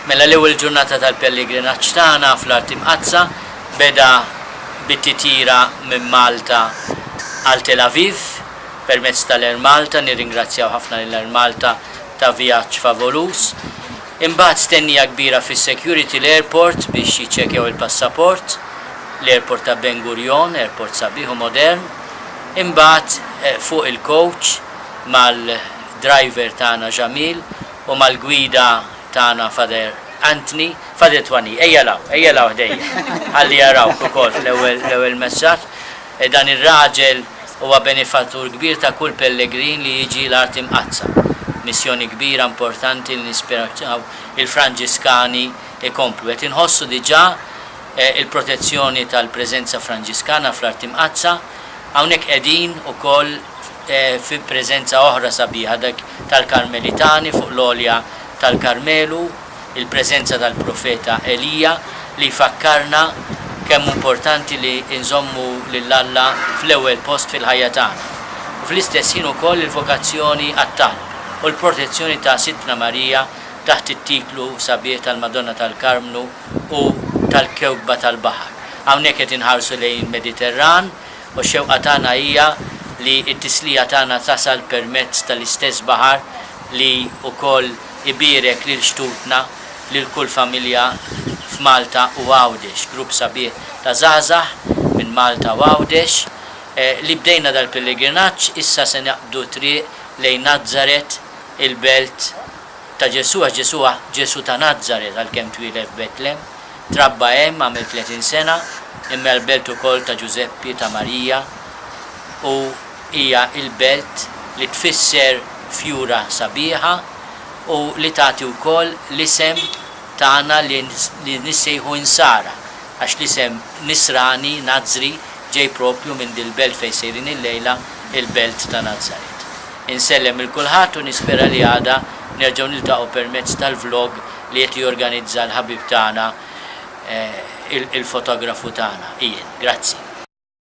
Mela l-ewwel ġurnata tal-pellegrinaġġ tagħna fl-Art Imqazza beda bit-titjira minn Malta għal Tel Aviv permezz tal-Air Malta, nirringrazzjaw ħafna lill-Air Malta ta' vjaġġ favolus. Imbagħad stennija kbira fis-security l-airport biex jiċċekkjaw il-passaport, l-airport ta' Ben Gurion, airport sabiħ u modern. Imbagħad fuq il-coach mal-driver tagħna Ġamil u mal-gwida tagħna Fader Antni, Fader Twani, ejja law dejja, ħalli jarawk ukoll fl-ewwel messaġġ. Dan ir-raġel huwa benefattur kbir ta' kull pellegrin li jiġi l-Art Imqazza. Missjoni kbira importanti li nisperaw il-Franġiskani ikomplu. Qed inħossu diġà il-protezzjoni tal-preżenza Franġiskana fl-Art Imqazza, hawnhekk qegħdin ukoll fi preżenza oħra sabiħa dak tal-Karmelitani fuq l-olja tal-Karmelu, il-preżenza tal-Profeta Elija li fakkarna kemm importanti li nżommu lill-Alla fl-ewwel post fil-ħajja tagħna. U fl-istess ħin ukoll il-vokazzjoni għat-talb u l-protezzjoni ta' Sittna Marija taħt it-titlu sabiħ tal-Madonna tal-Karmlu u tal-Kewkba tal-Baħar. Hawnhekk qed inħarsu lejn Mediterran u x-xewqa tagħna hija li t-tislija tagħna tasal permezz tal-istess baħar li wkoll ibirek lil xtutna lil kull familja f'Malta u Għawdex, grupp sabiħ ta' żgħażagħ minn Malta u Għawdex li bdejna dal-pellegrinaġġ issa se naqbdu triq lejn Nazzaret, il-belt ta' Ġesu ta' Nazzaret għalkemm twiled f'Betlem, trabba hemm għamel 30 sena, imma l-belt ukoll ta' Giuseppi ta' Marija u hija il-belt li tfisser fjura sabiħa u li tagħti wkoll l-isem tagħna li nissejħu Insara għax l-isem Nisrani Nazri ġej propju minn dil-belt fejn sejrin il-lejla il-belt ta' Nazzaret. Insellem il-kulħadd u nispera li għada nerġgħu niltaqgħu permezz tal-vlog li qed jorganizza l-ħabib tagħna il-fotografu tagħna. Grazzi.